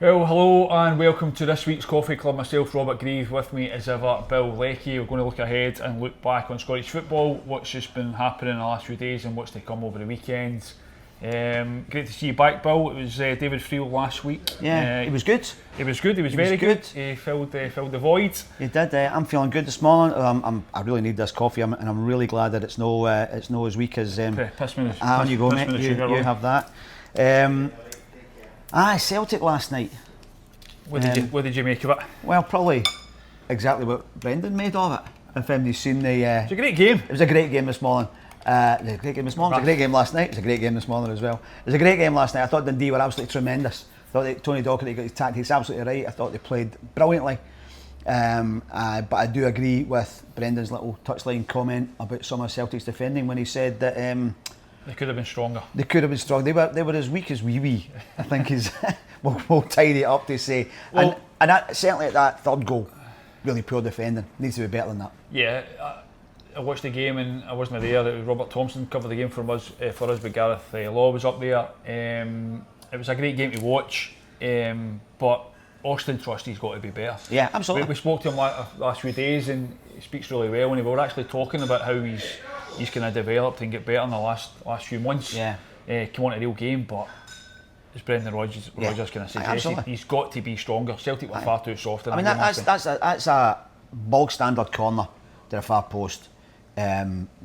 Well, hello and welcome to this week's Coffee Club. Myself, Robert Grieve, with me as ever, Bill Leckie. We're going to look ahead and look back on Scottish football, what's just been happening in the last few days and what's to come over the weekend. Great to see you back, Bill. It was David Friel last week. Yeah, he was good. He was good. He was very good. He filled the void. He did. I'm feeling good this morning. I really need this coffee, and I'm really glad that it's no as weak as. Piss me. On you go, mate. You have that. Celtic last night. What did you make of it? Well, probably exactly what Brendan made of it. If anybody's seen the. It was a great game. It was a great game this morning. It was a great game this morning. It was a great game last night. It was a great game this morning as well. It was a great game last night. I thought Dundee were absolutely tremendous. I thought that Tony Docherty got his tactics absolutely right. I thought they played brilliantly. But I do agree with Brendan's little touchline comment about some of Celtic's defending when he said that they could have been stronger. They could have been strong. They were as weak as wee. I think is we'll tidy it up to say. Well, and that, certainly at that third goal, really poor defending. Needs to be better than that. Yeah. I watched the game and I wasn't there. Robert Thompson covered the game for us, but Gareth Law was up there. It was a great game to watch, but Auston Trusty's got to be better. Yeah, absolutely. We spoke to him last few days and he speaks really well, and we were actually talking about how he's kind of developed and get better in the last few months. Yeah. Came on a real game, but as Brendan Rodgers kind of suggested, he's got to be stronger. Celtic were far too soft in that game. That's a bog standard corner to the far post.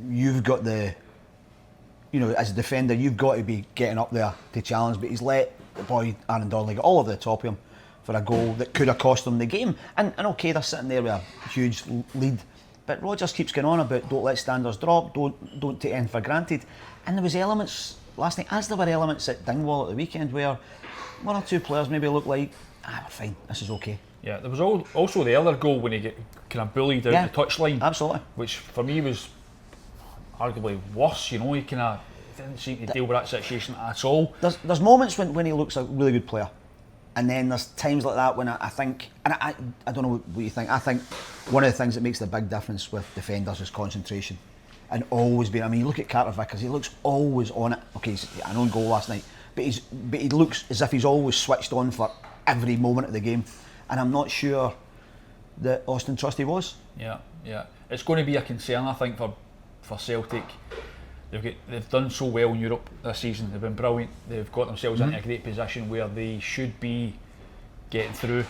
You've got as a defender, you've got to be getting up there to challenge, but he's let the boy Aaron Donnelly get all over the top of him for a goal that could have cost them the game. And okay, they're sitting there with a huge lead, but Rodgers keeps going on about don't let standards drop, don't take anything for granted. And there was elements last night, as there were elements at Dingwall at the weekend, where one or two players maybe looked like, we're fine, this is okay. Yeah, there was also the other goal when he get kind of bullied out the touchline. Absolutely. Which for me was arguably worse. He didn't seem to deal with that situation at all. There's moments when he looks a really good player, and then there's times like that when I think, and I don't know what you think. I think one of the things that makes the big difference with defenders is concentration, and always being. I mean, you look at Carter Vickers; he looks always on it. Okay, he's an own goal last night, but he looks as if he's always switched on for every moment of the game. And I'm not sure that Auston Trusty was. Yeah. It's going to be a concern, I think, for Celtic. They've done so well in Europe this season. They've been brilliant. They've got themselves into a great position where they should be getting through.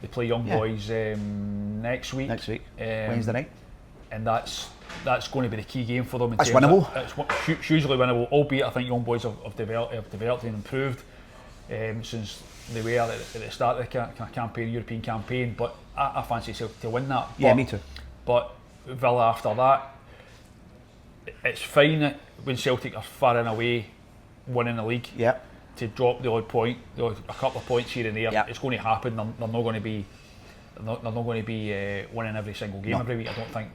They play Young Boys next week. Wednesday night. And that's going to be the key game for them. It's winnable. It's hugely winnable, albeit I think Young Boys have developed and improved since they were at the start of the European campaign, but I fancy Celtic to win that. Yeah, me too. But Villa after that, it's fine when Celtic are far and away winning the league. Yeah. To drop the odd point, a couple of points here and there, it's going to happen. They're not going to be winning every single game every week. I don't think.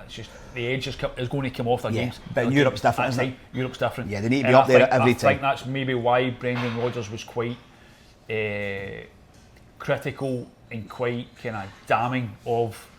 It's just the edge is going to come off their games. But Europe's different, isn't it? Europe's different. Yeah, they need to be up there every time. I think that's maybe why Brendan Rodgers was quite critical and quite kind of damning of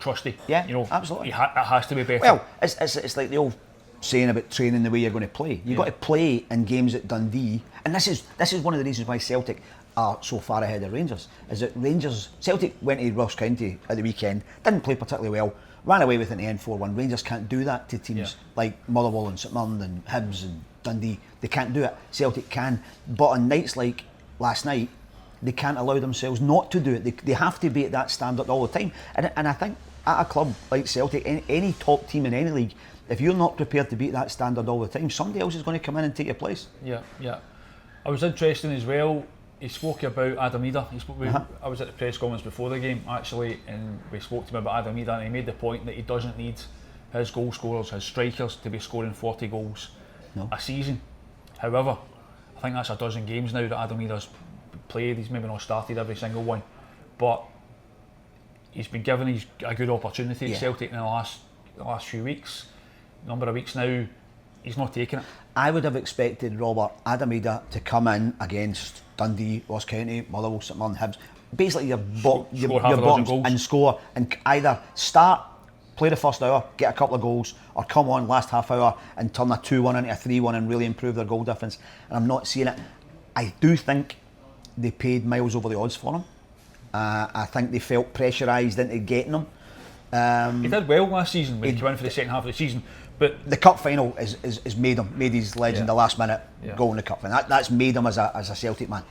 Trusty. Yeah, absolutely. It has to be better. Well, it's like the old saying about training the way you're going to play. You've got to play in games at Dundee, and this is one of the reasons why Celtic are so far ahead of Rangers. Is that Celtic went to Ross County at the weekend, didn't play particularly well, ran away with it in the end 4-1. Rangers can't do that to teams like Motherwell and St Mirren and Hibs and Dundee. They can't do it. Celtic can, but on nights like last night, they can't allow themselves not to do it. They have to be at that standard all the time. And I think at a club like Celtic, any top team in any league, if you're not prepared to beat that standard all the time, somebody else is going to come in and take your place. Yeah. I was interested as well. He spoke about Adam Idah. I was at the press conference before the game actually, and we spoke to him about Adam Idah, and he made the point that he doesn't need his goal scorers, his strikers, to be scoring 40 goals a season. However, I think that's a dozen games now that Adam Idah's played. He's maybe not started every single one, but he's been given a good opportunity at Celtic in the last few weeks. Number of weeks now, he's not taking it. I would have expected Adam Idah to come in against Dundee, Ross County, Motherwell, St Mirren, Hibs. Basically your bottoms and score, and either start, play the first hour, get a couple of goals, or come on last half hour and turn a 2-1 into a 3-1 and really improve their goal difference. And I'm not seeing it. I do think they paid miles over the odds for him. I think they felt pressurised into getting him. He did well last season when he came in for the second half of the season, but the cup final is made his legend. The last minute goal in the cup final. That's made him as a Celtic man.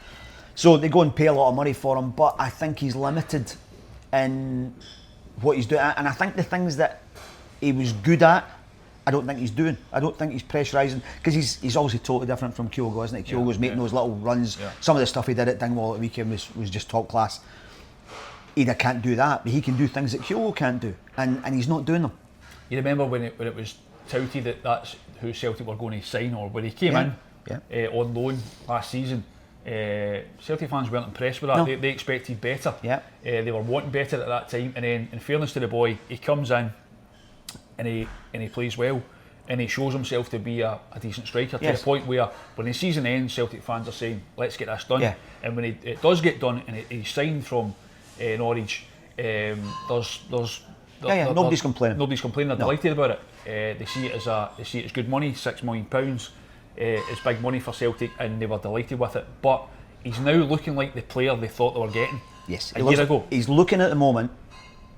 So they go and pay a lot of money for him, but I think he's limited in what he's doing, and I think the things that he was good at, I don't think he's doing. I don't think he's pressurising, because he's obviously totally different from Kyogo, isn't he? Kyogo's making those little runs. Some of the stuff he did at Dingwall at the weekend was just top class. Idah can't do that, but he can do things that Kyogo can't do, and he's not doing them. You remember when it was touted that that's who Celtic were going to sign, or when he came in on loan last season, Celtic fans weren't impressed with that. No. They expected better. They were wanting better at that time, and then in fairness to the boy, he comes in and he plays well, and he shows himself to be a decent striker, to the point where when the season ends, Celtic fans are saying, let's get this done. And when it does get done and he's signed from Norwich, nobody's complaining. Nobody's complaining. They're delighted about it. They see it as good money. £6 million is big money for Celtic, and they were delighted with it. But he's now looking like the player they thought they were getting. Yes, a year ago. He's looking at the moment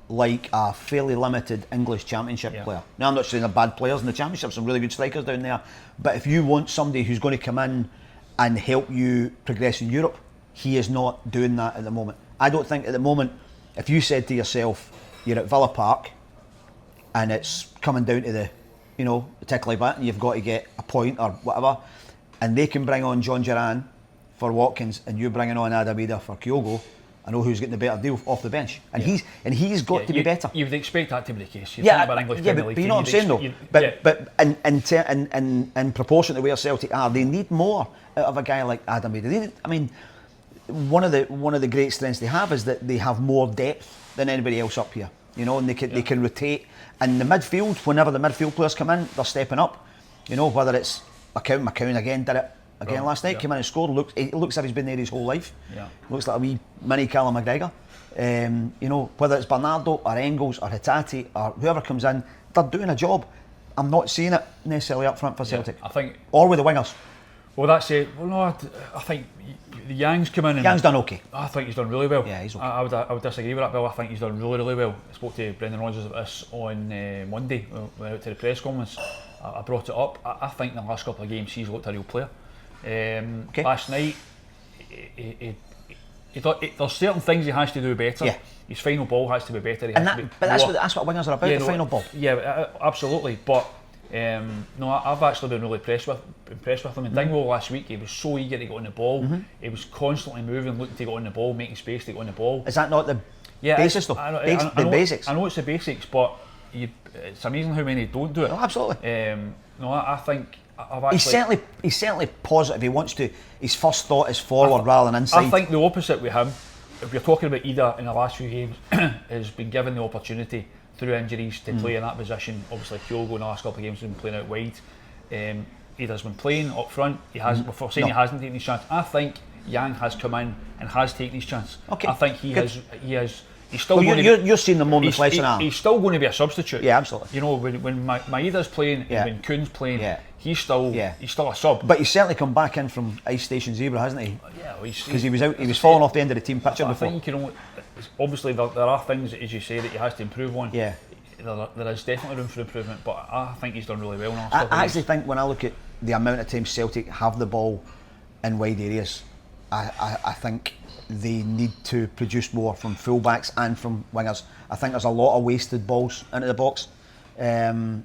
like a fairly limited English Championship player. Now, I'm not saying they're bad players in the Championship. Some really good strikers down there. But if you want somebody who's going to come in and help you progress in Europe, he is not doing that at the moment. I don't think at the moment, if you said to yourself, you're at Villa Park and it's coming down to the tickly bit, and you've got to get a point or whatever, and they can bring on John Duran for Watkins and you're bringing on Idah for Kyogo, I know who's getting the better deal off the bench, and he's got to be better. You would expect that to be the case. You'd think about English Premier League, but you know what I'm saying though. But in proportion to where Celtic are, they need more out of a guy like Idah. I mean, one of the great strengths they have is that they have more depth than anybody else up here. And they can rotate. And the midfield, whenever the midfield players come in, they're stepping up. Whether it's McCown again did it again last night, came in and scored. It looks like he's been there his whole life. Looks like a wee mini Callum McGregor. Whether it's Bernardo or Engels or Hitati or whoever comes in, they're doing a job. I'm not seeing it necessarily up front for Celtic. I think, or with the wingers. Well, that's it. Well, no, I think the Yang's come in. Yang's done okay. I think he's done really well. Yeah, he's okay. I would disagree with that, Bill. I think he's done really, really well. I spoke to Brendan Rodgers about this on Monday when I went out to the press conference. I brought it up. I think in the last couple of games he's looked a real player. Last night, there's certain things he has to do better. Yeah. His final ball has to be better. But that's what wingers are about, the final ball. Yeah, absolutely. But no, I've actually been really impressed with him. In Dingwall last week, he was so eager to get on the ball. He was constantly moving, looking to get on the ball, making space to get on the ball. Is that not the basis though? The basics. I know it's the basics, but it's amazing how many don't do it. Oh, absolutely. No, I think I've actually... He's certainly positive. He wants to. His first thought is forward rather than inside. I think the opposite with him, if we're talking about Idah in the last few games, has been given the opportunity through injuries to play in that position. Obviously Kyogo in the last couple of games has been playing out wide. Idah's been playing up front. He hasn't. Before saying he hasn't taken his chance, I think Yang has come in and has taken his chance. Okay. I think he has. He's still. Well, you're seeing the more in the flesh and arm. He's still going to be a substitute. Yeah, absolutely. When Maedah's playing and when Kuhn's playing, he's still a sub. But he's certainly come back in from Ice Station Zebra, hasn't he? Yeah, because he was out. He was falling off the end of the team picture before. I think you can only. Obviously, there are things, as you say, that he has to improve on. Yeah. There is definitely room for improvement, but I think he's done really well now. I actually think when I look at the amount of times Celtic have the ball in wide areas, I think they need to produce more from fullbacks and from wingers. I think there's a lot of wasted balls into the box. When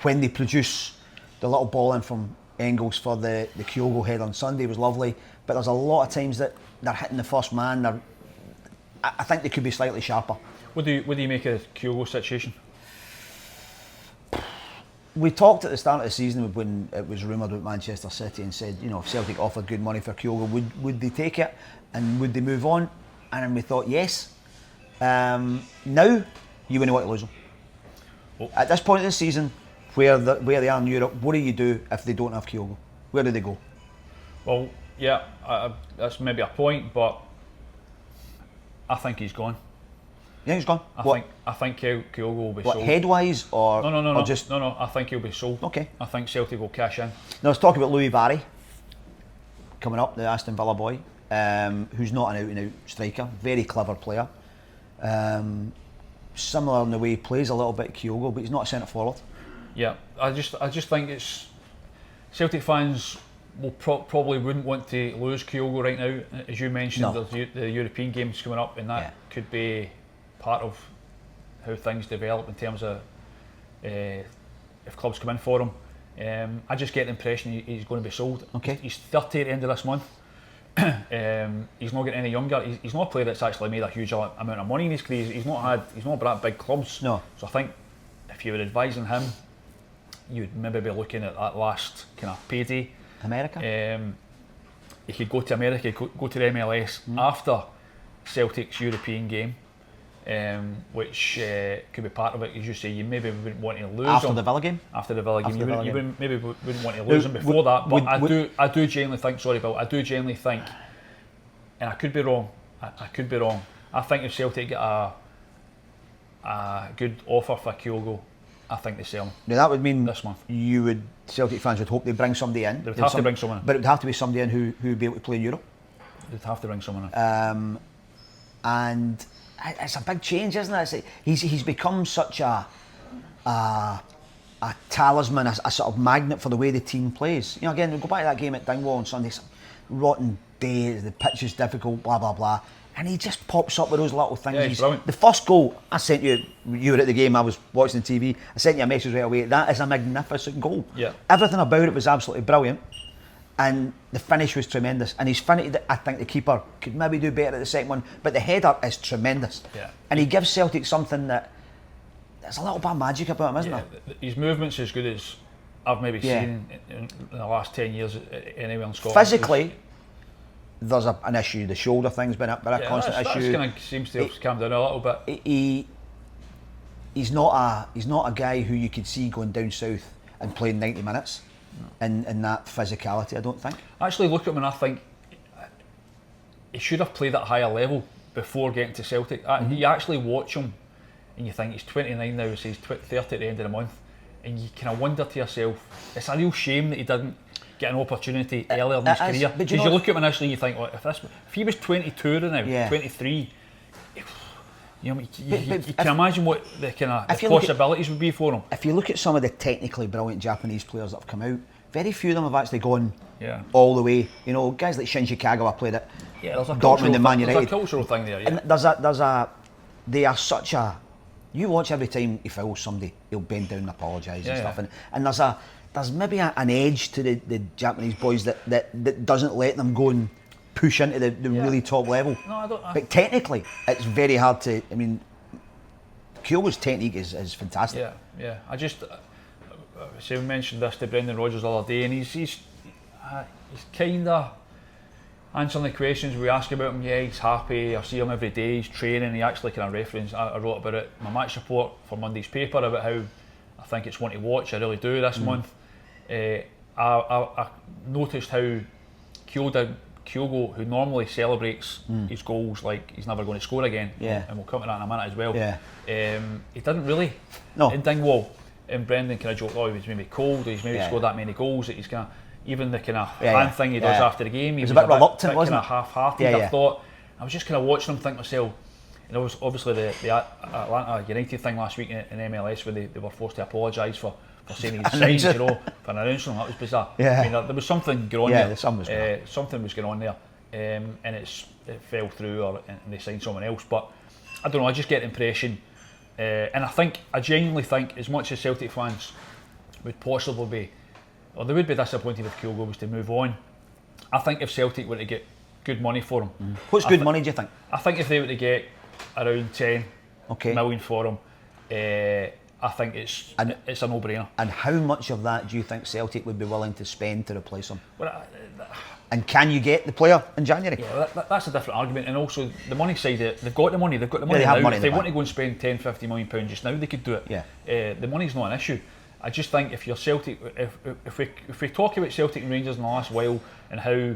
they produce the little ball in from Engels for the Kyogo head on Sunday was lovely, but there's a lot of times that they're hitting the first man. I think they could be slightly sharper. What do you make of the Kyogo situation? We talked at the start of the season when it was rumoured about Manchester City and said, if Celtic offered good money for Kyogo, would they take it and would they move on? And we thought yes. Now you wouldn't want to lose them. Oh. At this point of the season, where they are in Europe, what do you do if they don't have Kyogo? Where do they go? Well, yeah, that's maybe a point, but I think he's gone. Yeah, he's gone. I think Kyogo will be sold. Headwise or no, or just no. I think he'll be sold. Okay. I think Celtic will cash in. Now let's talk about Louis Barry coming up, the Aston Villa boy. who's not an out-and-out striker, very clever player. Similar in the way he plays a little bit Kyogo, but he's not a centre forward. Yeah, I just think it's Celtic fans will probably wouldn't want to lose Kyogo right now. As you mentioned, No. there's the European games coming up, and that could be part of how things develop in terms of if clubs come in for him. I just get the impression he's going to be sold. Okay. He's 30 at the end of this month. He's not getting any younger. He's not a player that's actually made a huge amount of money in his career. He's not brought big clubs. No. So I think if you were advising him, you'd maybe be looking at that last kind of payday. America? He could go to America, go to the MLS after Celtic's European game, which could be part of it. As you say, you maybe wouldn't want to lose After him. the Villa game? After the Villa game. After You the wouldn't, Villa you wouldn't, maybe wouldn't want to lose him before that, but I do genuinely think, sorry Bill, I do genuinely think, and I could be wrong, I could be wrong, I think if Celtic get a good offer for Kyogo, I think they sell him. Now that would mean this month. Celtic fans would hope they bring somebody in. They would have to bring someone in. But it would have to be somebody in who would be able to play in Europe. They'd have to bring someone in. And it's a big change, isn't it? He's become such a talisman, a sort of magnet for the way the team plays. You know, again, we'll go back to that game at Dundee on Sunday. Rotten day, the pitch is difficult, blah blah blah, and he just pops up with those little things. Yeah, he's brilliant. The first goal, I sent you were at the game, I was watching the TV, I sent you a message right away. That is a magnificent goal. Yeah. Everything about it was absolutely brilliant, and the finish was tremendous. And he's finished. I think the keeper could maybe do better at the second one, but the header is tremendous. Yeah. And he gives Celtic something there's a little bit of magic about him, isn't there? His movement's as good as I've maybe seen in the last 10 years anywhere in Scotland. Physically, there's an issue. The shoulder thing's been a constant issue. That kind of seems to have calmed down a little bit. He's not a guy who you could see going down south and playing 90 minutes in that physicality, I don't think. I actually look at him and I think he should have played at a higher level before getting to Celtic. You actually watch him and you think he's 29 now, so he's 30 at the end of the month, and you kind of wonder to yourself, it's a real shame that he didn't get an opportunity earlier in his career. Because you look at him initially and you think, well, if he was 22 now, 23, you can imagine what the kind of possibilities would be for him. If you look at some of the technically brilliant Japanese players that have come out, very few of them have actually gone all the way. You know, guys like Shinji Kagawa played at Dortmund and Man United. There's a cultural thing there, And they are such a. You watch every time he fouls somebody, he'll bend down and apologise and stuff. And there's maybe an edge to the Japanese boys that doesn't let them go and push into the really top level. No, I don't. But technically, it's very hard to. I mean, Kyogo's technique is fantastic. Yeah. I just we mentioned this to Brendan Rodgers the other day, and he's kind of answering the questions we ask about him. Yeah, he's happy. I see him every day. He's training. He actually kind of referenced. I wrote about it in my match report for Monday's paper about how I think it's one to watch. I really do this month. I noticed how Kyogo, who normally celebrates his goals like he's never going to score again, and we'll come to that in a minute as well. He didn't really. No. In Dingwall, and Brendan kind of joked, he was maybe cold. He's maybe scored that many goals that he's kind of. Even the kind of hand thing he does after the game, he was a bit reluctant, wasn't he? Kind of half-hearted. I thought. I was just kind of watching him, think to myself. And there was obviously the Atlanta United thing last week in MLS where they were forced to apologise for saying he'd signed, for an announcement. That was bizarre. I mean, there was something going on there. Something was going on there, and it fell through, and they signed someone else. But I don't know. I just get the impression, and I genuinely think, as much as Celtic fans would possibly be. Well, they would be disappointed if Kyogo was to move on. I think if Celtic were to get good money for him. What's good money, do you think? I think if they were to get around 10 million for him, I think it's a no-brainer. And how much of that do you think Celtic would be willing to spend to replace him? Well, and can you get the player in January? Yeah, that's a different argument. And also the money side, they've got the money. They've got the money they now. Have money if they want to go and spend 10, 50 million pounds just now, they could do it. The money's not an issue. I just think if you're Celtic, if we talk about Celtic and Rangers in the last while and how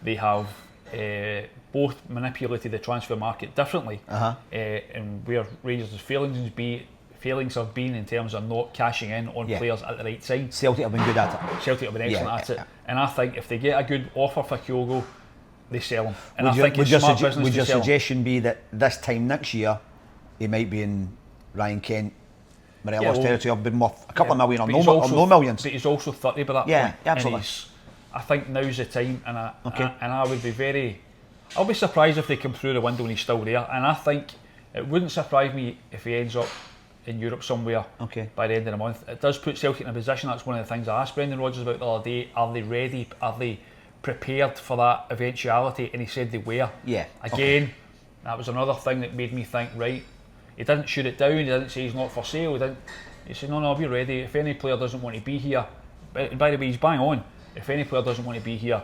they have both manipulated the transfer market differently, and where Rangers' failings have been in terms of not cashing in on players at the right time. Celtic have been good at it. Celtic have been excellent at it. And I think if they get a good offer for Kyogo, they sell him. And I think it's smart business would to your sell him. suggestion be that this time next year he might be in Ryan Kent, Morelos territory, have been worth a couple of million or no millions? But he's also 30 by that point. Yeah, absolutely. I think now's the time, and I would be I'll be surprised if they come through the window and he's still there. And I think it wouldn't surprise me if he ends up in Europe somewhere by the end of the month. It does put Celtic in a position. That's one of the things I asked Brendan Rodgers about the other day. Are they ready? Are they prepared for that eventuality? And he said they were. Yeah. Again, that was another thing that made me think, right, he didn't shoot it down, he didn't say he's not for sale, he said, no, we're ready. If any player doesn't want to be here, by the way, he's bang on. If any player doesn't want to be here,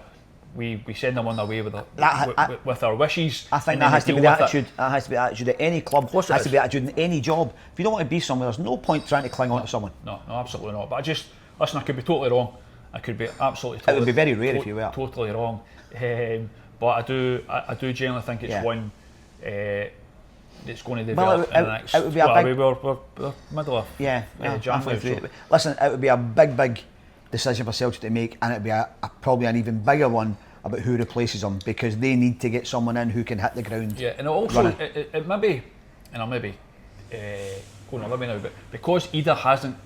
we send them on their way with our wishes. I think that has to be the attitude. That has to be the attitude at any club. It has to be the attitude in any job. If you don't want to be somewhere, there's no point trying to cling on to someone. No, absolutely not. But listen, I could be totally wrong. I could be absolutely totally. It would be very rare if you were. Totally wrong. But I do generally think it's one that's going to develop in the next. It would be a big. We're middle of January. So. Listen, it would be a big decision for Celtic to make, and it'd be probably an even bigger one about who replaces him, because they need to get someone in who can hit the ground. Yeah, and also it may be, and I may be going on a bit now, but because Idah hasn't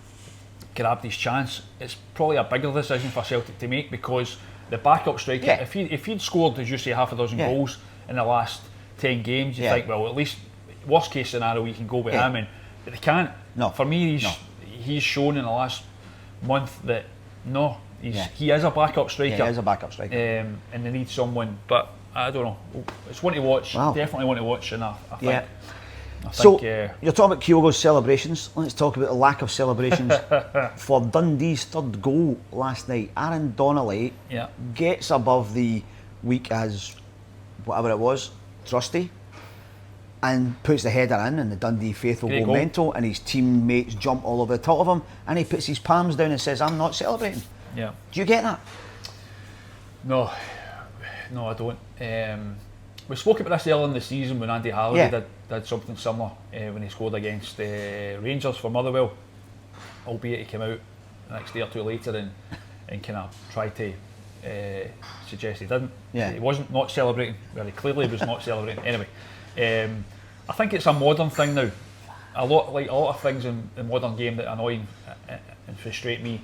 grabbed his chance, it's probably a bigger decision for Celtic to make, because the backup striker, if he'd scored, as you say, half a dozen goals in the last 10 games, you think, well, at least worst case scenario you can go with him, but they can't. No. For me, he's shown in the last month that he is a backup striker. Yeah, he is a backup striker. And they need someone, but I don't know. It's one to watch. Wow. Definitely one to watch, and I think. So you're talking about Kyogo's celebrations. Let's talk about the lack of celebrations for Dundee's third goal last night. Aaron Donnelly gets above the weak as whatever it was, Trusty, and puts the header in, and the Dundee faithful go mental, and his teammates jump all over the top of him, and he puts his palms down and says, "I'm not celebrating." Yeah. Do you get that? No, I don't. We spoke about this earlier in the season when Andy Halliday did something similar when he scored against Rangers for Motherwell, albeit he came out the next day or two later and kind of tried to suggest he didn't. Yeah. He wasn't not celebrating. Very clearly, he was not celebrating. Anyway, I think it's a modern thing now. A lot of things in the modern game that annoy and frustrate me.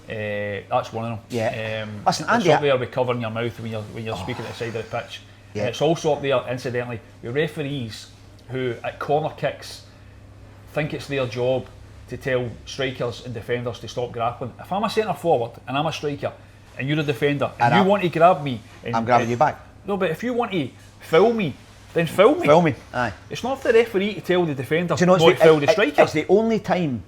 That's one of them. Yeah. Listen, Andy, it's up there with covering your mouth when you're speaking at the side of the pitch. Yeah. And it's also up there, incidentally, with referees who at corner kicks think it's their job to tell strikers and defenders to stop grappling. If I'm a centre forward and I'm a striker and you're a defender and you want to grab me, I'm grabbing you back. No, but if you want to foul me, then foul me. Foul me. Aye. It's not for the referee to tell the defender not to foul the striker. It's the only time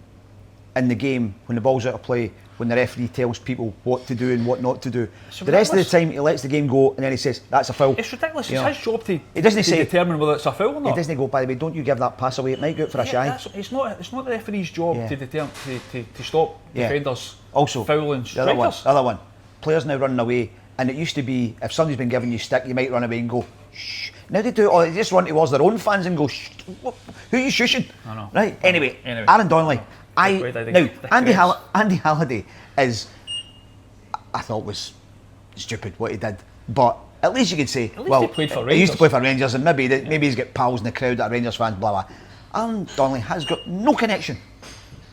in the game when the ball's out of play when the referee tells people what to do and what not to do. The rest of the time he lets the game go and then he says that's a foul. It's ridiculous. It's his job to say, determine whether it's a foul or not. He doesn't go, by the way, don't you give that pass away, it might go out for a shy. It's not the referee's job to determine to stop defenders also fouling strikers. The other one, players now running away, and it used to be if somebody's been giving you stick you might run away and go shh. Now they do it, or they just run towards their own fans and go shh. Who are you shushing? I know. Right. Anyway, Aaron Donnelly. Andy Halliday is, I thought was stupid what he did, but at least you could say, well, he used to play for Rangers, and maybe he's got pals in the crowd that are Rangers fans, blah blah. Aaron Donnelly has got no connection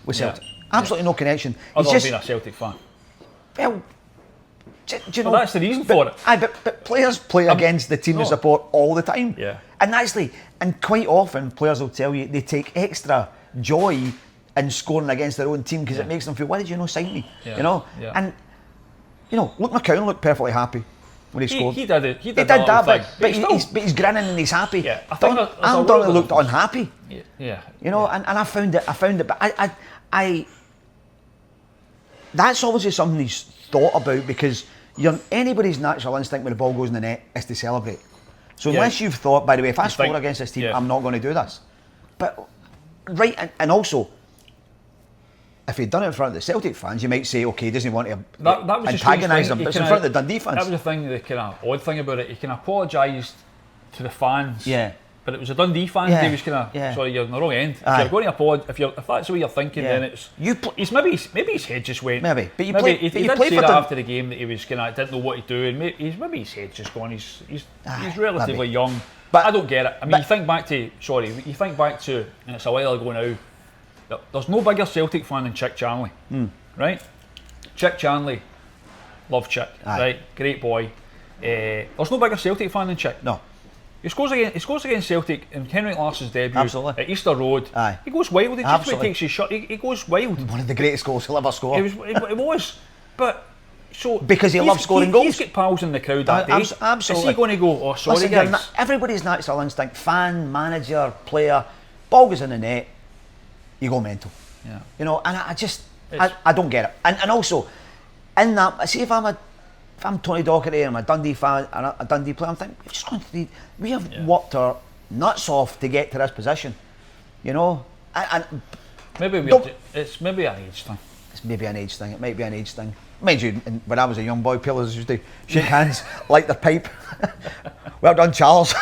with Celtic, absolutely no connection. Other than being a Celtic fan. Well, do you know? Well, that's the reason for it. But players play against the team they support all the time, and quite often players will tell you they take extra joy in scoring against their own team because it makes them feel, why did you not sign me? And Luke McCown looked perfectly happy when he scored. He did it. He did that, but he's grinning and he's happy. Yeah, I think Aaron Donnelly looked unhappy. Yeah. And I found it, but I that's obviously something he's thought about, because anybody's natural instinct when the ball goes in the net is to celebrate. So unless you've thought, by the way, if I score against this team, I'm not going to do this. But and also, if he'd done it in front of the Celtic fans, you might say, okay, doesn't he want to antagonise them? But it's in front of the Dundee fans. That was the thing, the kind of odd thing about it. He can apologise to the fans But it was a Dundee fan. Yeah, He was kind of sorry, you're on the wrong end. Aye. If you're going to apologise, if that's the way you're thinking, then it's he's maybe his head just went. Maybe, but you maybe play. he did say that after the game that he was kind of didn't know what to do, and maybe his head's just gone. He's relatively young. But I don't get it. I mean, you think back to, and it's a while ago now. There's no bigger Celtic fan than Chick Charnley, right? Chick Charnley, love Chick, right? Great boy. There's no bigger Celtic fan than Chick. No. He scores against Celtic in Henrik Larsson's debut at Easter Road. Aye. He goes wild. He just takes his shot. He goes wild. One of the greatest goals he'll ever score. It was. But so because he loves scoring goals. He's got pals in the crowd that day. Absolutely. Is he going to go? Oh, sorry, guys. Everybody's natural instinct, fan, manager, player, ball goes in the net, you go mental. Yeah. You know, and I don't get it. And also, in that, see if I'm Tony Docherty and I'm a Dundee fan and a Dundee player, I'm thinking we have worked our nuts off to get to this position, you know. And maybe it's maybe an age thing. It's maybe an age thing. It might be an age thing. Mind you, when I was a young boy, pillars used to shake hands, light their pipe. Well done, Charles.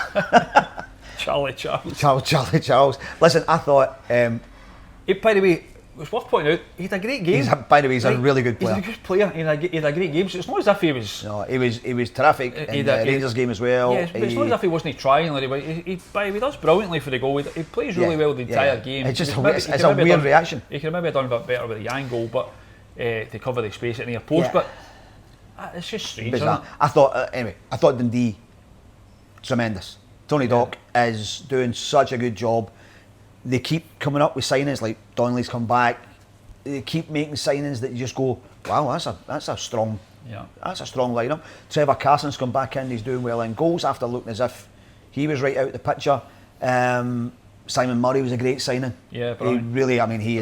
Charlie Charles. Listen, I thought. By the way, it's worth pointing out, he had a great game. By the way, he's a really good player. He's a good player. He had a great game. So it's not as if he was. No, he was terrific in the Rangers game as well. Yeah, but it's not as if he wasn't trying. He does brilliantly for the goal. He plays really well the entire game. It's just it's a weird reaction. He could have maybe done a bit better with the angle, but to cover the space at near post. But it's just strange. I thought I thought Dundee tremendous. Tony Dock is doing such a good job. They keep coming up with signings like Donnelly's come back. They keep making signings that you just go, wow, that's a strong lineup. Trevor Carson's come back in. He's doing well in goals after looking as if he was right out the picture. Simon Murray was a great signing. Yeah, brilliant. He really, I mean, he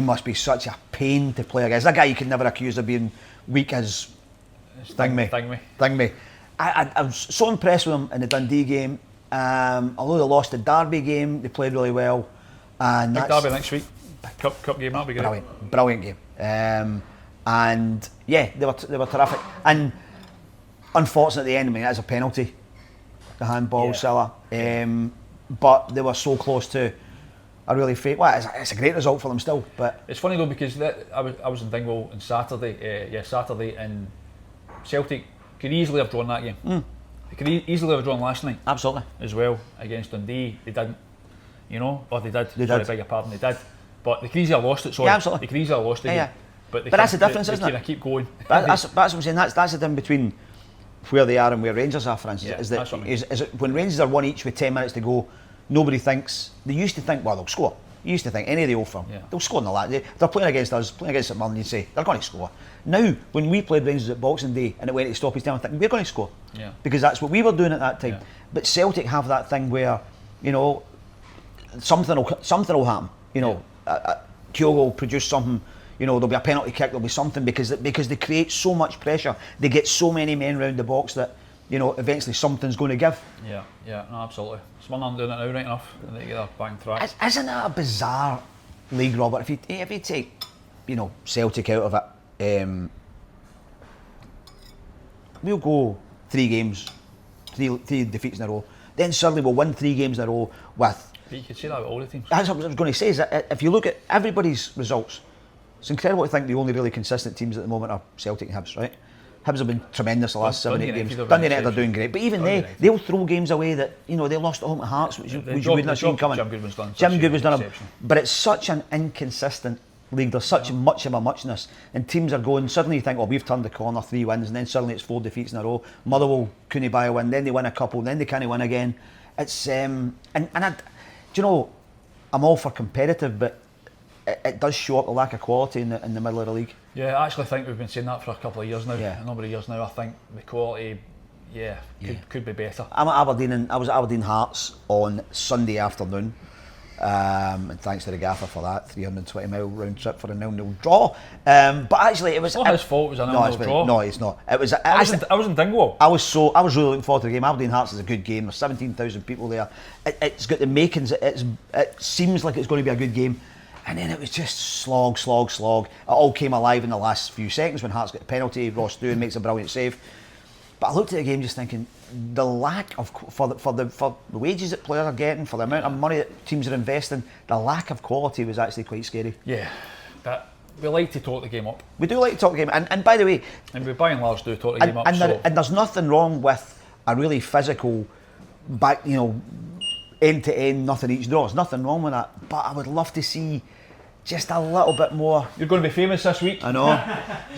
must be such a pain to play against. That guy you can never accuse of being weak as Thing me. I was so impressed with him in the Dundee game. Although they lost the Derby game, they played really well. And Big Derby next week. Cup game, that'll be great. Brilliant game. And yeah, they were terrific. And unfortunately, at the end, I mean, that's a penalty, the handball, Silla. But they were so close to a really fake. Well, it's a great result for them still. But it's funny though because I was in Dingwall on Saturday, and Celtic could easily have drawn that game. They could easily have drawn last night. Absolutely. As well against Dundee, they didn't. You know, or they did. Sorry, beg your pardon, they did. But they could easily have lost it. Sorry, absolutely. They could easily have lost it. Yeah. But that's the difference, isn't it? They keep going. That's what I'm saying. That's the difference between where they are and where Rangers are, for instance. Is that when Rangers are one each with 10 minutes to go, nobody thinks. They used to think, well, they'll score. You used to think any of the old firm, they'll score in the last. They're playing against us, playing against St Mirren, you'd say they're going to score. Now, when we played Rangers at Boxing Day and it went to stoppage time, I'm thinking we're going to score because that's what we were doing at that time. But Celtic have that thing where, you know, something will happen. You know, Kyogo will produce something. You know, there'll be a penalty kick. There'll be something because they create so much pressure. They get so many men round the box that, you know, eventually something's going to give. Yeah, no, absolutely. Some aren't doing it now right enough, and they get a bang track. Isn't that a bizarre league, Robert? If you take, you know, Celtic out of it, we'll go 3 games, three defeats in a row. Then suddenly we'll win 3 games in a row with. But you could say that with all the teams. That's what I was going to say. Is that if you look at everybody's results, it's incredible to think the only really consistent teams at the moment are Celtic and Hibs, right? Hibs have been tremendous the last 7-8 games. Dundee United are doing great, but even they'll throw games away that, you know, they lost at home to Hearts, which you wouldn't have seen coming. Jim Goodwin's done it, but it's such an inconsistent league. There's such much of a muchness, and teams are going. Suddenly you think, well, we've turned the corner, 3 wins, and then suddenly it's 4 defeats in a row. Motherwell couldn't buy a win, then they win a couple, then they can't win again. It's do you know, I'm all for competitive, but it does show up the lack of quality in the middle of the league. Yeah, I actually think we've been saying that for a couple of years now. Yeah. A number of years now. I think the quality, could be better. I'm at Aberdeen, and I was at Aberdeen Hearts on Sunday afternoon, and thanks to the gaffer for that 320-mile round trip for a 0-0 draw. But actually, it was not his fault. It was a 0-0 draw. No, it's not. It was. I was in Dingwall. I was really looking forward to the game. Aberdeen Hearts is a good game. There's 17,000 people there. It's got the makings. It seems like it's going to be a good game. And then it was just slog. It all came alive in the last few seconds when Hearts got a penalty. Ross Doohan makes a brilliant save. But I looked at the game just thinking, the lack of for the wages that players are getting, for the amount of money that teams are investing, the lack of quality was actually quite scary. Yeah, but we like to talk the game up. We do like to talk the game, and by the way, and we by and large do talk the game up. And there's nothing wrong with a really physical back, end to end, nothing each draw. There's nothing wrong with that. But I would love to see just a little bit more. You're going to be famous this week. I know.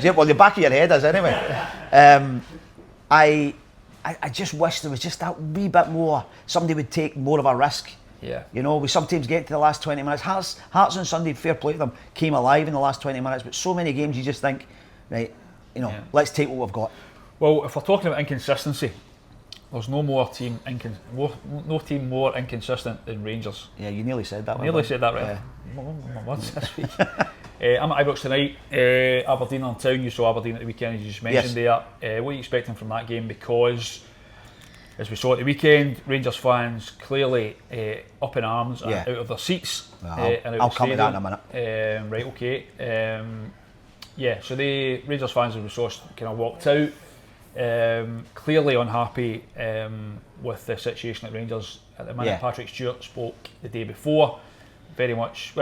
Yeah, well, the back of your head is anyway. I just wish there was just that wee bit more. Somebody would take more of a risk. Yeah. We sometimes get to the last 20 minutes. Hearts on Sunday, fair play to them, came alive in the last 20 minutes. But so many games, you just think, right, let's take what we've got. Well, if we're talking about inconsistency, there's no team more inconsistent than Rangers. Yeah, you nearly said that. Said that, right? My words this week. I'm at Ibrox tonight. Aberdeen on town. You saw Aberdeen at the weekend, as you just mentioned there. What are you expecting from that game? Because, as we saw at the weekend, Rangers fans clearly up in arms and out of their seats. Well, I'll come to that in a minute. Right, okay. So the Rangers fans, as we saw, kind of walked out. Clearly unhappy with the situation at Rangers at the minute. Patrick Stewart spoke the day before. Very much,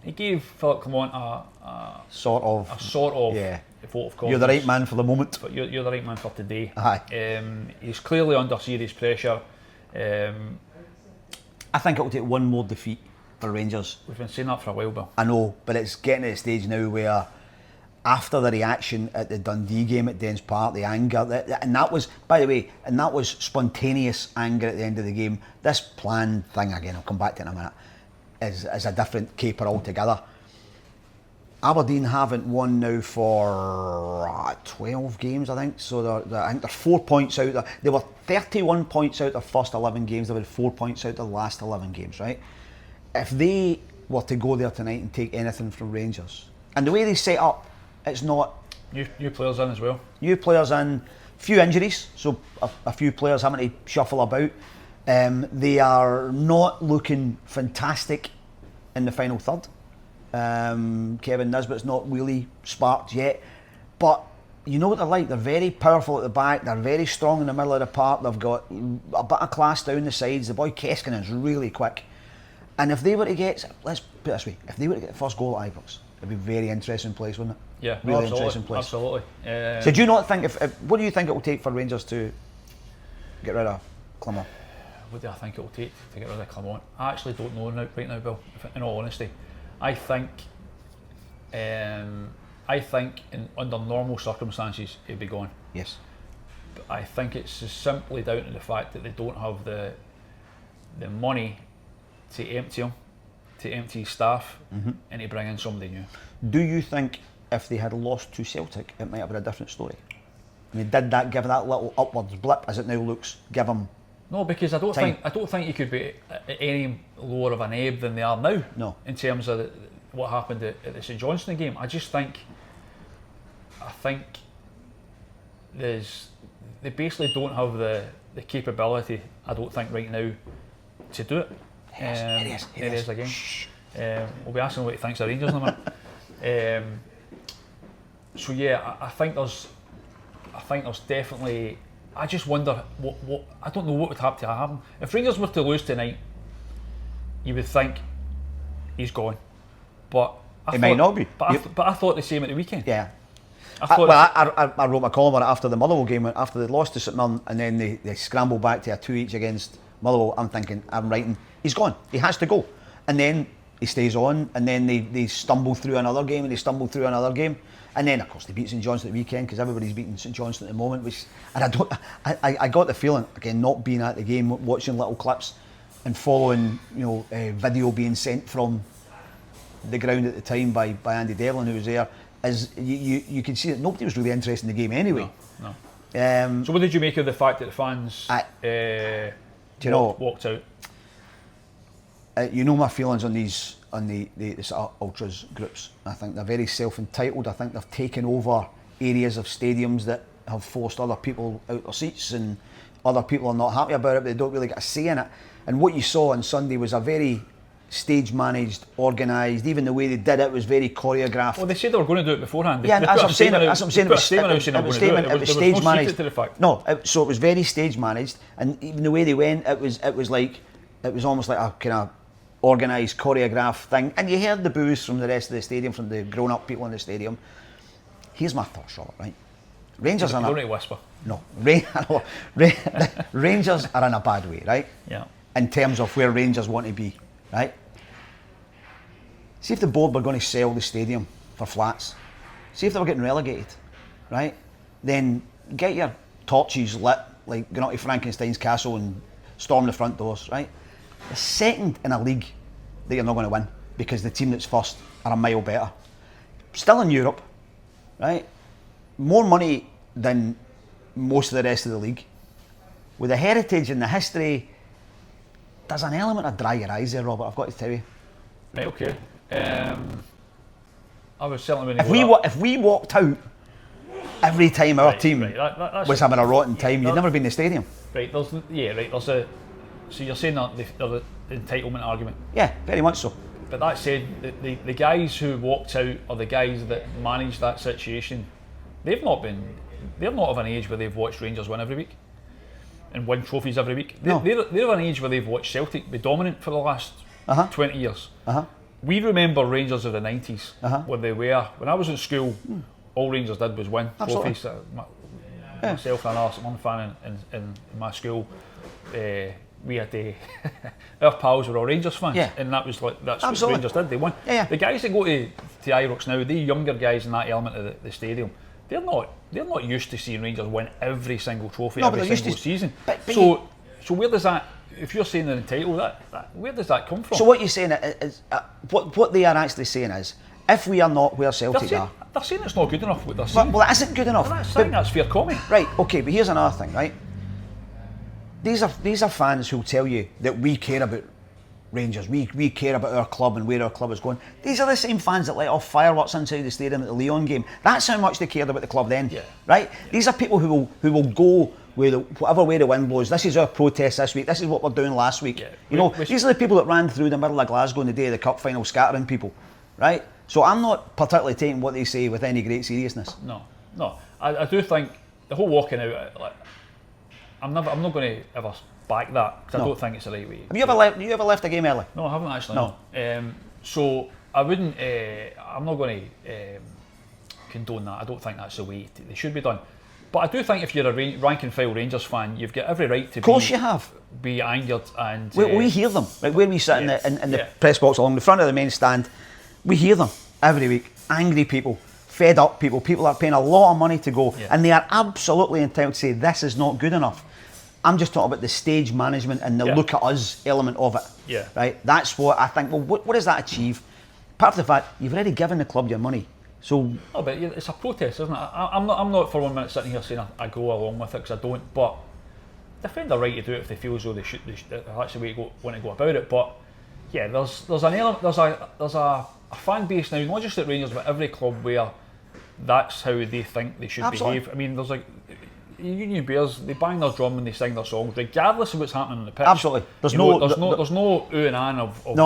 he gave Philip Clement a sort of vote of confidence. You're the right man for the moment. But you're the right man for today. Aye. He's clearly under serious pressure. I think it will take one more defeat for Rangers. We've been saying that for a while, Bill. I know, but it's getting to the stage now where, after the reaction at the Dundee game at Dens Park, the anger, and that was, by the way, spontaneous anger at the end of the game. This planned thing, again, I'll come back to it in a minute, is a different caper altogether. Aberdeen haven't won now for 12 games, I think. So I think they're 4 points out. They were 31 points out of the first 11 games. They've had 4 points out of the last 11 games, right? If they were to go there tonight and take anything from Rangers, and the way they set up, it's not... New players in as well. New players in, few injuries, so a few players having to shuffle about. They are not looking fantastic in the final third. Kevin Nisbet's not really sparked yet, but you know what they're like. They're very powerful at the back, they're very strong in the middle of the park, they've got a bit of class down the sides. The boy Keskinen's really quick, and if they were to get, let's put it this way, if they were to get the first goal at Ibrox, it'd be a very interesting place, wouldn't it? Yeah, really interesting place. Absolutely. So do you not think, what do you think it will take for Rangers to get rid of Clement? What do I think it will take to get rid of Clement? I actually don't know right now, Bill, in all honesty. I think under normal circumstances he'd be gone. Yes. But I think it's just simply down to the fact that they don't have the money to empty him, to empty his staff, and to bring in somebody new. Do you think if they had lost to Celtic, it might have been a different story? I mean, did that give that little upwards blip, as it now looks, give them? No, because I don't think you could be any lower of an ebb than they are now. No. In terms of what happened at the St Johnstone game, I think they basically don't have the capability. I don't think right now to do it. It is again. We'll be asking what he thinks of Rangers in a minute. So yeah, I think there's definitely. I just wonder what I don't know what would have to happen if Rangers were to lose tonight. You would think he's gone, but he might not be. But I thought the same at the weekend. Yeah. I wrote my column on it after the Motherwell game, after they lost to St Mirren, and then they scrambled back to a 2 each against Motherwell. I'm writing, he's gone. He has to go, and then he stays on, and then they stumble through another game, and they stumble through another game. And then, of course, they beat St Johnstone at the weekend, because everybody's beating St Johnstone at the moment. I got the feeling, again, not being at the game, watching little clips and following, video being sent from the ground at the time by Andy Devlin, who was there, as you can see that nobody was really interested in the game anyway. No. So what did you make of the fact that the fans walked out? You know my feelings on these. On the sort of ultras groups. I think they're very self-entitled. I think they've taken over areas of stadiums that have forced other people out their seats, and other people are not happy about it, but they don't really get a say in it. And what you saw on Sunday was a very stage managed, organised. Even the way they did it was very choreographed. Well, they said they were going to do it beforehand. Yeah, that's what I'm saying. That's what I'm saying. It was stage managed. To the fact. No, so it was very stage managed, and even the way they went, it was almost like a kind of organised, choreographed thing. And you heard the boos from the rest of the stadium, from the grown-up people in the stadium. Here's my thoughts, Robert. Right, Rangers are. Don't need to whisper. No, Rangers are in a bad way, right? Yeah. In terms of where Rangers want to be, right? See if the board were going to sell the stadium for flats. See if they were getting relegated, right? Then get your torches lit, like going up to Frankenstein's castle and storm the front doors, right? The second in a league that you're not going to win because the team that's first are a mile better. Still in Europe, right? More money than most of the rest of the league. With the heritage and the history, there's an element of dry your eyes there, Robert, I've got to tell you. Right, okay. I was certainly if we walked out every time our team was having a rotten time, you'd never be in the stadium. Right, there's a... So you're saying that there's an entitlement argument? Yeah, very much so. But that said, the guys who walked out are the guys that managed that situation. They're not of an age where they've watched Rangers win every week and win trophies every week. No. They're of an age where they've watched Celtic be dominant for the last 20 years. We remember Rangers of the 90s when they were. When I was in school, all Rangers did was win trophies. Myself and one fan in my school, we had our pals were all Rangers fans, and that's what Rangers did. They won. The guys that go to Ibrox now, the younger guys in that element of the stadium, they're not used to seeing Rangers win every single trophy every single season. So where does that? If you're saying they're entitled, where does that come from? So what you're saying is what they are actually saying is, if we are not where Celtic are, they're saying it's not good enough what they're saying. Well, it isn't good enough. I think that's fair comment. Right, okay, but here's another thing, right? These are fans who'll tell you that we care about Rangers, we care about our club and where our club is going. These are the same fans that let off fireworks inside the stadium at the Lyon game. That's how much they cared about the club then, right? These are people who will go whatever way the wind blows. This is our protest this week. This is what we're doing last week. These are the people that ran through the middle of Glasgow on the day of the cup final, scattering people, right? So I'm not particularly taking what they say with any great seriousness. No. I do think the whole walking out. I'm not going to ever back that because I don't think it's the right way. Have you ever left a game early? No, I haven't actually. No. So I wouldn't. I'm not going to condone that. I don't think that's the way they should be done. But I do think if you're a rank and file Rangers fan, you've got every right to be angered and. We hear them. Like where we sit in the press box along the front of the main stand, we hear them every week. Angry people, fed up people that are paying a lot of money to go, and they are absolutely entitled to say this is not good enough. I'm just talking about the stage management and the look at us element of it. Right. That's what I think. Well, what does that achieve? Part of the fact you've already given the club your money. So. Oh, but it's a protest, isn't it? I'm not for 1 minute sitting here saying I go along with it because I don't. But defend their right to do it if they feel as though that's the way you want to go about it. But yeah, there's an element. There's a fan base now, not just at Rangers, but every club where that's how they think they should behave. I mean, there's like. Union Bears, they bang their drum and they sing their songs, regardless of what's happening on the pitch. Absolutely. There's no ooh and ahn of a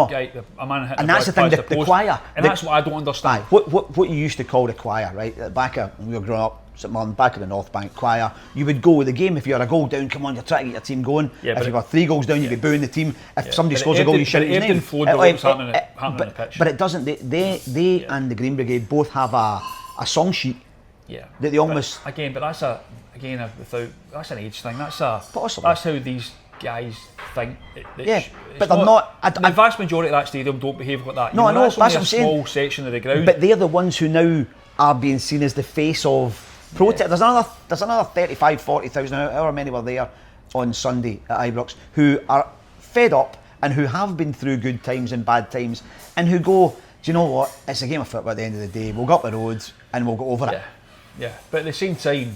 man hitting and that's the thing, the choir. And that's what I don't understand. What you used to call the choir, right? Back when we were growing up, St Mirren, back of the North Bank choir, you would go with the game. If you're a goal down, come on, you're trying to get your team going. If you were 3 goals down, you'd be booing the team. If somebody scores a goal, you shout his name. Happening on the pitch. But it doesn't. They and the Green Brigade both have a song sheet. That they almost but that's that's an age thing. That's how these guys think. But they're not. The vast majority of that stadium don't behave like that. No, I know. That's what I'm saying. Small section of the ground. But they're the ones who now are being seen as the face of protest. There's another 35, 40,000, however many were there on Sunday at Ibrox, who are fed up and who have been through good times and bad times, and who go, do you know what? It's a game of football at the end of the day. We'll go up the roads and we'll go over it. Yeah, but at the same time,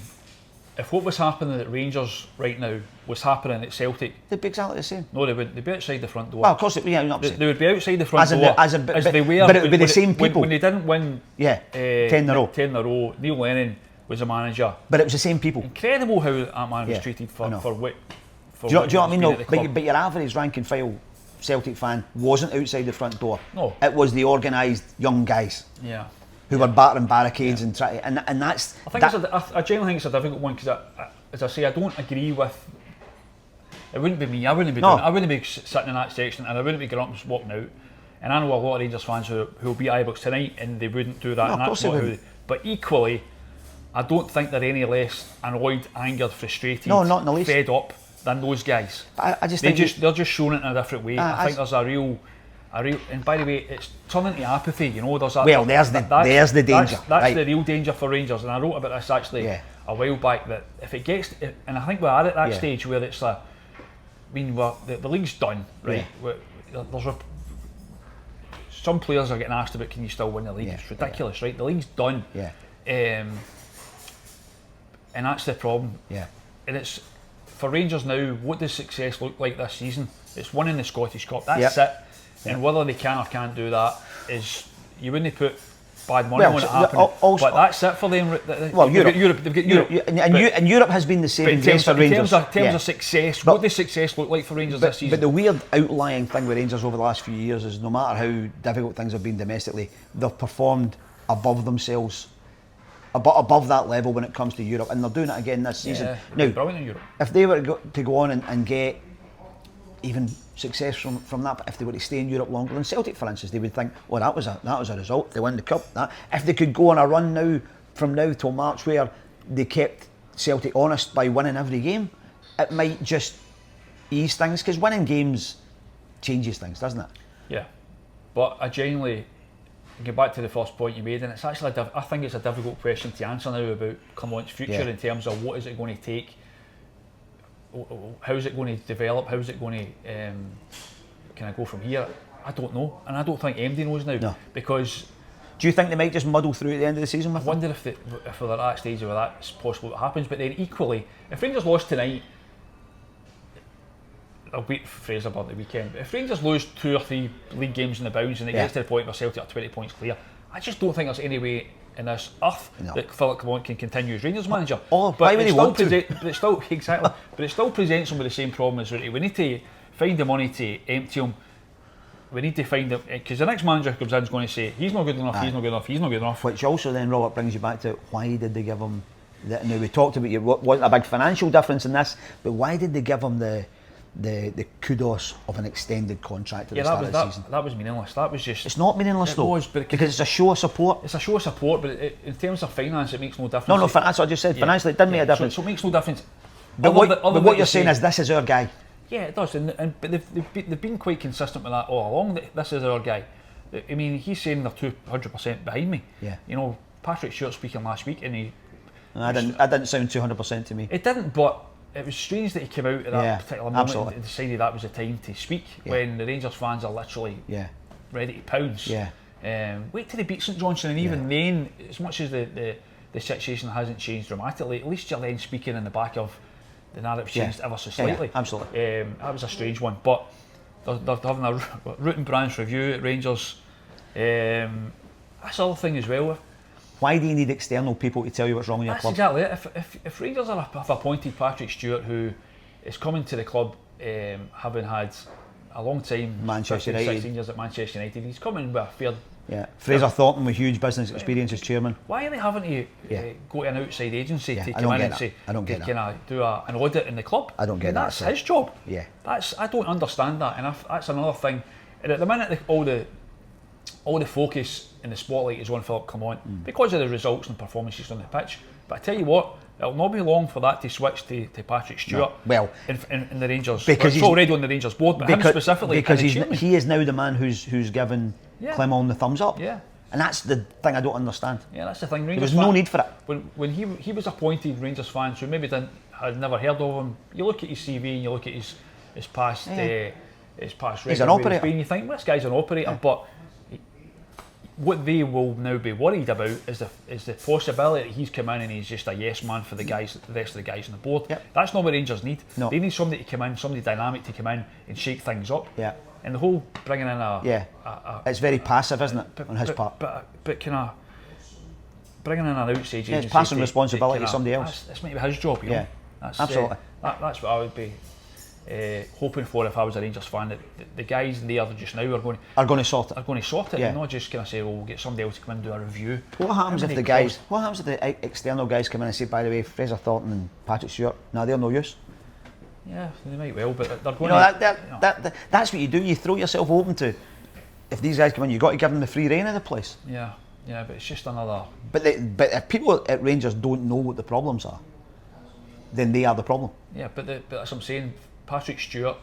if what was happening at Rangers right now was happening at Celtic, they'd be exactly the same. No, they wouldn't. They'd be outside the front door. Well, of course, they would be outside the front door as they were. But it would be the same people. When they didn't win 10 in a row. 10 in a row, Neil Lennon was a manager. But it was the same people. Incredible how that man was treated for what. Do you know what I mean? No, but your average rank and file Celtic fan wasn't outside the front door. No. It was the organised young guys. Yeah. Who were battering barricades and trying, and that's. I genuinely think it's a difficult one because, as I say, I don't agree with. It wouldn't be me. I wouldn't be doing it. I wouldn't be sitting in that section, and I wouldn't be getting up and walking out. And I know a lot of Rangers fans who will beat Ibrox tonight, and they wouldn't do that. No, and of course they wouldn't. But equally, I don't think they're any less annoyed, angered, frustrated, not in the least. fed up than those guys. I just think they're just showing it in a different way. I think there's a real. And by the way, it's turning to apathy. You know, there's that. Well, there's the danger. That's right. the real danger for Rangers. And I wrote about this actually a while back. That if it gets, and I think we're at that stage where it's like, I mean, the league's done, right? Yeah. There's some players are getting asked about, can you still win the league? It's ridiculous, right? The league's done. Yeah. And that's the problem. Yeah. And it's for Rangers now. What does success look like this season? It's winning the Scottish Cup. That's it. And whether they can or can't do that is, you wouldn't put bad money on it happening. But that's it for them. Well, they've got Europe. And Europe has been the saving grace for Rangers. In terms of success, what does success look like for Rangers this season? But the weird outlying thing with Rangers over the last few years is no matter how difficult things have been domestically, they've performed above themselves, above that level when it comes to Europe, and they're doing it again this season. Now, brilliant in Europe. If they were to go on and get even success from that, but if they were to stay in Europe longer than Celtic, for instance, they would think, well, that was a result. They won the cup. If they could go on a run now from now till March where they kept Celtic honest by winning every game, it might just ease things, because winning games changes things, doesn't it? Yeah, but I genuinely get back to the first point you made, and it's actually I think it's a difficult question to answer now about Clemont's future in terms of what is it going to take. How's it going to develop? How's it going to kind of go from here? I don't know, and I don't think MD knows now. No. Because do you think they might just muddle through at the end of the season with I wonder if they're at that stage where that's possible what happens. But then equally, if Rangers lost tonight, they'll beat Fraser by the weekend. But if Rangers lose 2 or 3 league games in the bounds and it gets to the point where Celtic are 20 points clear, I just don't think there's any way in this earth that Philip Clement can continue as Rangers manager. Why would he want to? But it still exactly. But it still presents him with the same problem as Rooty. We need to find the money to empty him. We need to find him, because the next manager who comes in is going to say he's not good enough. He's not good enough. He's not good enough. Which also then, Robert, brings you back to why did they give him? Now we talked about it wasn't a big financial difference in this, but why did they give him the kudos of an extended contract at the start of the season? That was meaningless. That was just. It's not meaningless though, because it's a show of support. It's a show of support, but in terms of finance, it makes no difference. No, that's what I just said. Financially, it didn't make a difference. So it makes no difference. But what you're saying is this is our guy. Yeah, it does, but they've been quite consistent with that all along. That this is our guy. I mean, he's saying they're 200% behind me. Yeah. You know, Patrick Stewart speaking last week, and that didn't sound 200% to me. It didn't, but it was strange that he came out at that particular moment and decided that was the time to speak when the Rangers fans are literally ready to pounce. Yeah. Wait till they beat St Johnstone, and even then, as much as the situation hasn't changed dramatically, at least you're then speaking in the back of the narrative changed ever so slightly. Yeah, absolutely. That was a strange one, but they're having a root and branch review at Rangers. That's the other thing as well. Why do you need external people to tell you what's wrong with your club? Exactly it. If Rangers have appointed Patrick Stewart, who is coming to the club, having had a long time, Manchester 15, United, 16 years at Manchester United, he's coming with a fair. Yeah, Fraser Thornton with huge business experience as chairman. Why are they having to go to an outside agency to come in and say, I don't get can I do an audit in the club? I don't get that. That's his job. Yeah, I don't understand that, and that's another thing. And at the minute, all the focus in the spotlight is on Philip Clement because of the results and performances on the pitch. But I tell you what, it'll not be long for that to switch to Patrick Stewart. No. Well, in the Rangers, because he's already on the Rangers board, but him specifically, because he is now the man who's given Clement the thumbs up. Yeah. And that's the thing I don't understand. Yeah, that's the thing. There's no need for it. When he was appointed, Rangers fans who maybe had never heard of him, you look at his CV and you look at his past record. He's an operator. You think, well, this guy's an operator, but what they will now be worried about is the possibility that he's come in and he's just a yes man for the rest of the guys on the board. Yep. That's not what Rangers need. No. They need somebody to come in, somebody dynamic to come in and shake things up. Yeah. And the whole bringing in it's very passive, isn't it, on his part? But can I bringing in an outside agency? It's passing responsibility to somebody else. That's maybe his job. You know? Absolutely. That's what I would be hoping for, if I was a Rangers fan, that the guys there just now are going to sort it. Yeah. And not just kind of say, we'll get somebody else to come in and do a review. What happens if the external guys come in and say, by the way, Fraser Thornton and Patrick Stewart, they're no use? Yeah, they might well, but they're going that's what you do. You throw yourself open to, if these guys come in, you've got to give them the free rein of the place. Yeah, but it's just another... But if people at Rangers don't know what the problems are, then they are the problem. Yeah, but that's what I'm saying. Patrick Stewart,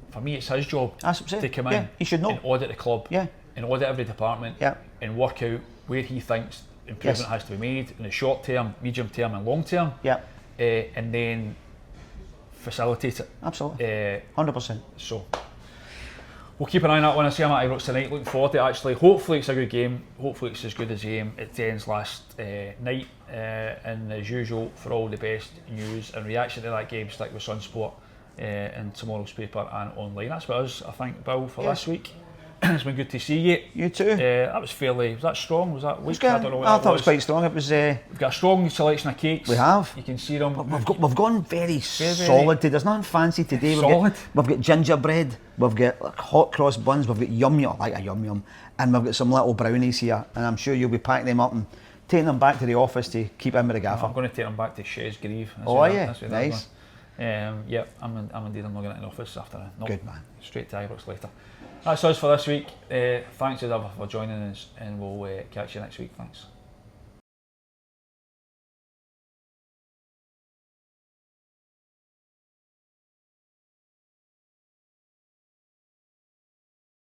for me, it's his job to come in he should know. And audit the club, and audit every department, and work out where he thinks improvement has to be made in the short term, medium term and long term, and then facilitate it. Absolutely, 100%. So we'll keep an eye on that one. I see I'm at Ibrox tonight, looking forward to it actually. Hopefully it's a good game, hopefully it's as good as the game it ends last night, and as usual, for all the best news and reaction to that game, stick with Sunsport in tomorrow's paper and online. That's what us, I think, Bill, for this week. It's been good to see you. You too. That was that strong? Was that weak? I don't know. I thought it was quite strong. It was. We've got a strong selection of cakes. We have. You can see them. We've gone very solid today. There's nothing fancy today. We've got gingerbread. We've got hot cross buns. We've got yum, I like a yum, and we've got some little brownies here. And I'm sure you'll be packing them up and taking them back to the office to keep in with the gaffer. I'm going to take them back to Chez Grieve. Nice. Yeah, I'm indeed. I'm not going to the office after that. Nope. Good man. Straight to Ibrox later. That's us for this week. Thanks as ever for joining us, and we'll catch you next week. Thanks.